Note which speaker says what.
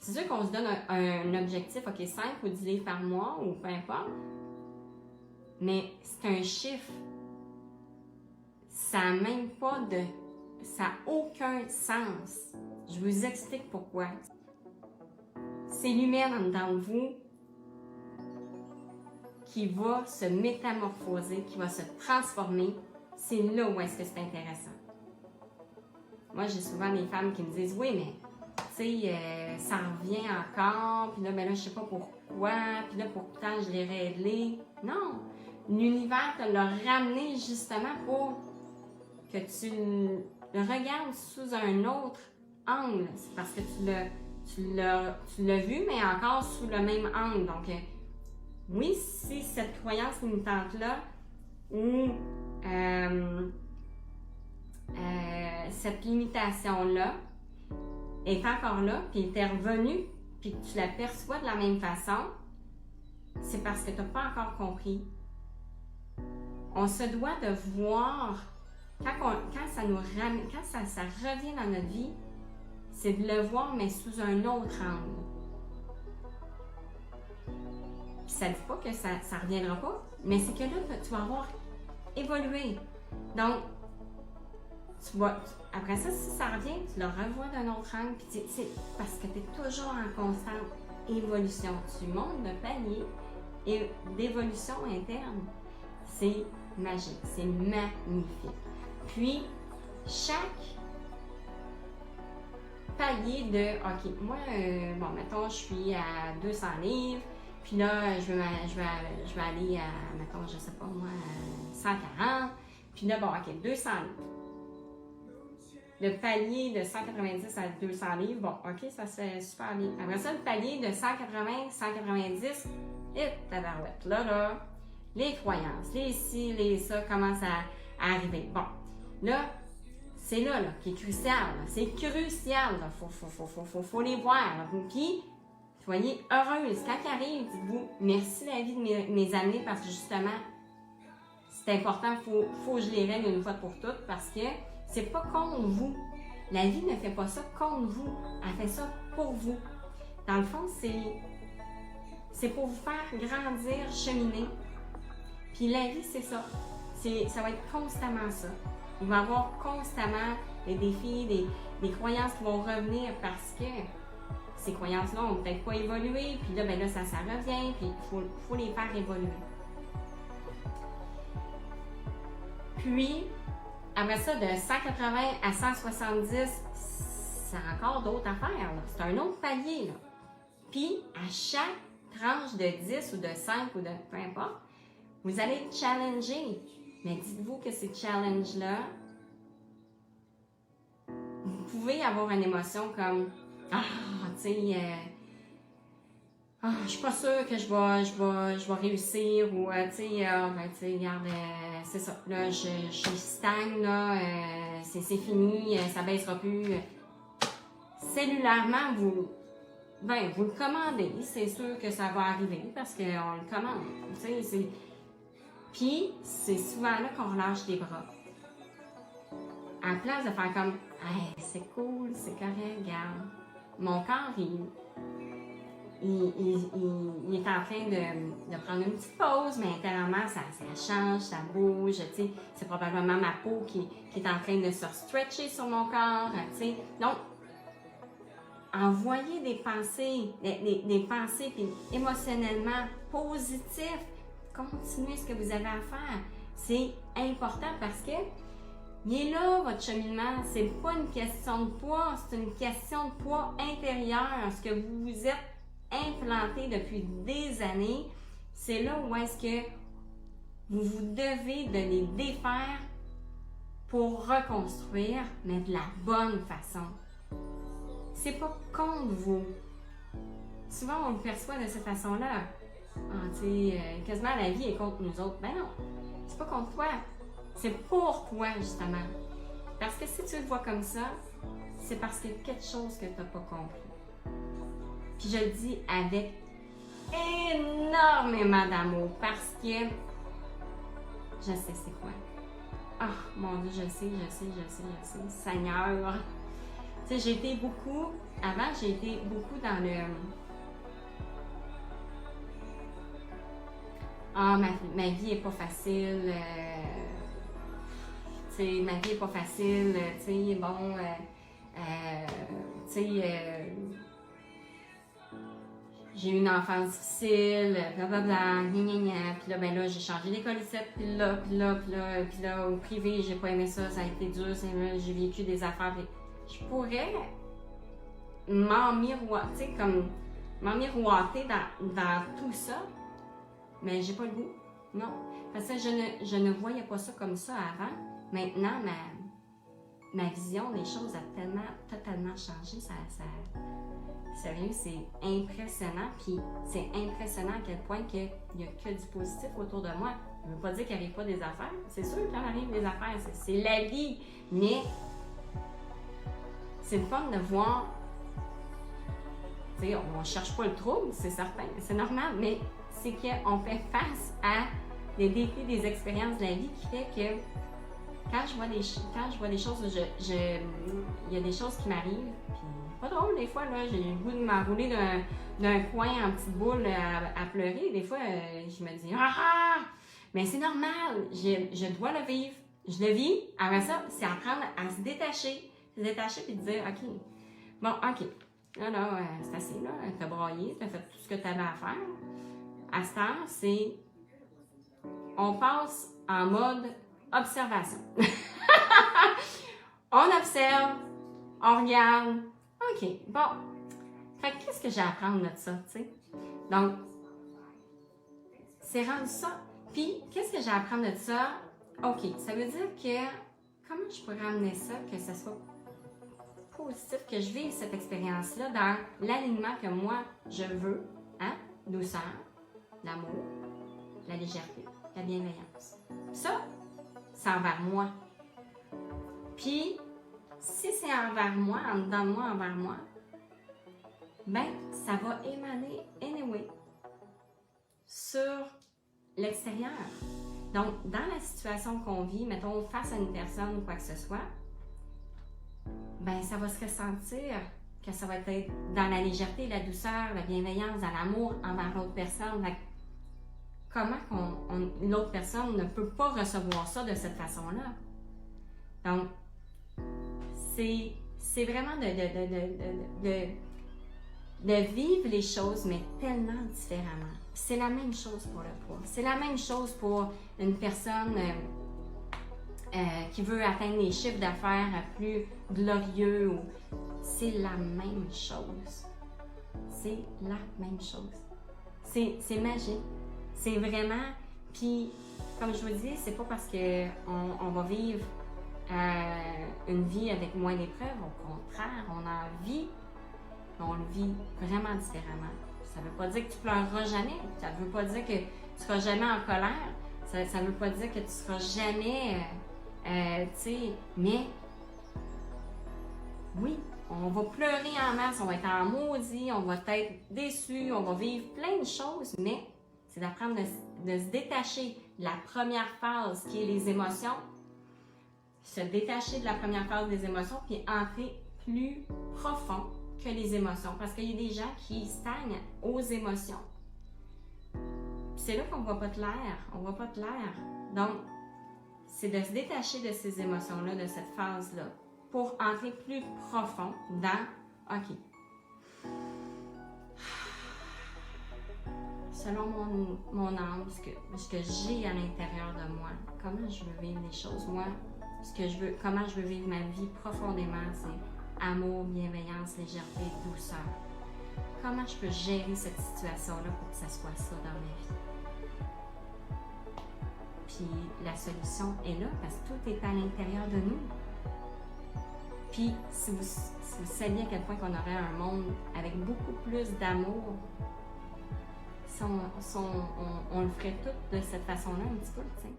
Speaker 1: C'est sûr qu'on se donne un objectif, OK, 5 ou 10 livres par mois, ou peu importe. Mais c'est un chiffre. Ça n'a même pas de... Ça n'a aucun sens. Je vous explique pourquoi. C'est l'humain en dedans de vous qui va se métamorphoser, qui va se transformer. C'est là où est-ce que c'est intéressant. Moi, j'ai souvent des femmes qui me disent « Oui, mais tu sais, ça revient encore, puis là, ben là, je sais pas pourquoi, puis là, pourtant, je l'ai réglé. » Non! L'univers te l'a ramené justement pour que tu le regardes sous un autre angle. C'est parce que tu l'as vu, mais encore sous le même angle. Donc, oui, si cette croyance limitante-là ou cette limitation-là est encore là, puis est revenue, puis que tu la perçois de la même façon, c'est parce que tu n'as pas encore compris. On se doit de voir, quand ça nous ramène, quand ça revient dans notre vie, c'est de le voir, mais sous un autre angle. Puis ça ne dit pas que ça ne reviendra pas, mais c'est que là, tu vas avoir évolué. Donc, après ça, si ça revient, tu le revois d'un autre angle, puis c'est parce que tu es toujours en constante évolution. Tu montes de palier et d'évolution interne. C'est magique, c'est magnifique. Puis, chaque palier de, OK, moi, bon, mettons, je suis à 200 livres, puis là, je vais aller à, mettons, je sais pas moi, 140, puis là, bon, OK, 200 livres. Le palier de 190 à 200 livres, bon, OK, ça se fait super bien. Après ça, le palier de 180, 190, et tabarouette, là, les croyances, les ci, les ça, commencent à arriver. Bon, là, c'est là qui est crucial. C'est crucial. Faut les voir. Là. Puis, soyez heureuse. Quand ils arrivent, dites-vous merci la vie de mes amis parce que justement, c'est important. Faut que je les règle une fois pour toutes parce que c'est pas contre vous. La vie ne fait pas ça contre vous. Elle fait ça pour vous. Dans le fond, c'est pour vous faire grandir, cheminer. Puis la vie, c'est ça. Ça va être constamment ça. Il va y avoir constamment des défis, des croyances qui vont revenir parce que ces croyances-là n'ont peut-être pas évolué. Puis là, ben là, ça revient. Puis il faut les faire évoluer. Puis, après ça, de 180 à 170, c'est encore d'autres affaires. C'est un autre palier. Là. Puis, à chaque tranche de 10 ou de 5 ou de peu importe, vous allez être challengé. Mais dites-vous que ces challenges-là, vous pouvez avoir une émotion comme « Ah, tu sais, je suis pas sûre que je vais réussir » ou « Tu sais, regarde, c'est ça, là, je stagne, là, c'est fini, ça baissera plus. » Cellulairement, vous le commandez, c'est sûr que ça va arriver parce qu'on le commande, tu sais, Puis, c'est souvent là qu'on relâche les bras. En place de faire comme « Hey, c'est cool, c'est correct, regarde. » Mon corps, il est en train de prendre une petite pause, mais intérieurement, ça change, ça bouge, tu sais. C'est probablement ma peau qui est en train de se stretcher sur mon corps, tu sais. Donc, envoyez des pensées, des pensées puis émotionnellement positives. Continuez ce que vous avez à faire. C'est important parce que il est là, votre cheminement. C'est pas une question de poids, c'est une question de poids intérieur. Ce que vous vous êtes implanté depuis des années, c'est là où est-ce que vous devez de les défaire pour reconstruire, mais de la bonne façon. C'est pas contre vous. Souvent, on le perçoit de cette façon-là. Ah, tu sais, quasiment la vie est contre nous autres. Ben non, c'est pas contre toi. C'est pour toi, justement. Parce que si tu le vois comme ça, c'est parce qu'il y a quelque chose que tu n'as pas compris. Puis je le dis avec énormément d'amour parce que je sais c'est quoi. Ah, mon Dieu, je sais. Seigneur. Tu sais, avant, j'ai été beaucoup dans le... Ah, ma vie est pas facile, tu sais, ma vie est pas facile, tu sais, bon, tu sais, j'ai eu une enfance difficile, blablabla, gna gna gna, puis là, ben là, j'ai changé d'école ici, puis là, au privé, j'ai pas aimé ça, ça a été dur, j'ai vécu des affaires, je pourrais m'emmiroiter dans tout ça, mais j'ai pas le goût, non. Parce que je ne voyais pas ça comme ça avant. Maintenant, ma vision des choses a totalement changé. Sérieux, c'est impressionnant. Puis c'est impressionnant à quel point il n'y a que du positif autour de moi. Je ne veux pas dire qu'il n'y arrive pas des affaires. C'est sûr qu'il arrive des affaires, c'est la vie. Mais c'est le fun de voir. Tu sais, on ne cherche pas le trouble, c'est certain, c'est normal, mais c'est qu'on fait face à des défis, des expériences de la vie qui fait que quand je vois des choses, il y a des choses qui m'arrivent, puis pas drôle des fois, là, j'ai le goût de m'enrouler d'un coin en petite boule à pleurer. Des fois, je me dis « Ah! » Mais c'est normal, je dois le vivre. Je le vis, après ça, c'est apprendre à se détacher puis de dire « Ok, bon, ok, là, c'est assez, là, t'as braillé, t'as fait tout ce que t'avais à faire. » À ce temps, on passe en mode observation. On observe, on regarde. OK, bon. Fait que qu'est-ce que j'ai à apprendre de ça, tu sais? Donc, c'est rendu ça. Puis, qu'est-ce que j'ai à apprendre de ça? OK, ça veut dire que, comment je pourrais amener ça, que ce soit positif, que je vive cette expérience-là dans l'alignement que moi, je veux, hein? Douceur, l'amour, la légèreté, la bienveillance. Ça, c'est envers moi. Puis, si c'est envers moi, en dedans de moi, envers moi, ben, ça va émaner anyway sur l'extérieur. Donc, dans la situation qu'on vit, mettons, face à une personne ou quoi que ce soit, ben, ça va se ressentir que ça va être dans la légèreté, la douceur, la bienveillance, dans l'amour envers l'autre personne. Comment l'autre personne ne peut pas recevoir ça de cette façon-là? Donc, c'est vraiment de vivre les choses, mais tellement différemment. C'est la même chose pour le poids. C'est la même chose pour une personne qui veut atteindre les chiffres d'affaires plus glorieux. C'est la même chose. C'est la même chose. C'est magique. C'est vraiment, puis comme je vous dis, c'est pas parce qu'on va vivre une vie avec moins d'épreuves, au contraire, on en vit, on le vit vraiment différemment. Ça veut pas dire que tu pleureras jamais, ça veut pas dire que tu seras jamais en colère, ça veut pas dire que tu seras jamais, tu sais, mais oui, on va pleurer en masse, on va être en maudit, on va être déçu, on va vivre plein de choses, mais c'est d'apprendre de se détacher de la première phase qui est les émotions, se détacher de la première phase des émotions, puis entrer plus profond que les émotions. Parce qu'il y a des gens qui stagnent aux émotions. Puis c'est là qu'on ne voit pas clair. On ne voit pas clair. Donc, c'est de se détacher de ces émotions-là, de cette phase-là, pour entrer plus profond dans « OK, selon mon âme, ce que j'ai à l'intérieur de moi, comment je veux vivre les choses. Moi, comment je veux vivre ma vie profondément, c'est amour, bienveillance, légèreté, douceur. Comment je peux gérer cette situation-là pour que ça soit ça dans ma vie? Puis la solution est là parce que tout est à l'intérieur de nous. Puis si vous saviez à quel point qu'on aurait un monde avec beaucoup plus d'amour, si on le ferait tout de cette façon-là un petit peu, tu sais.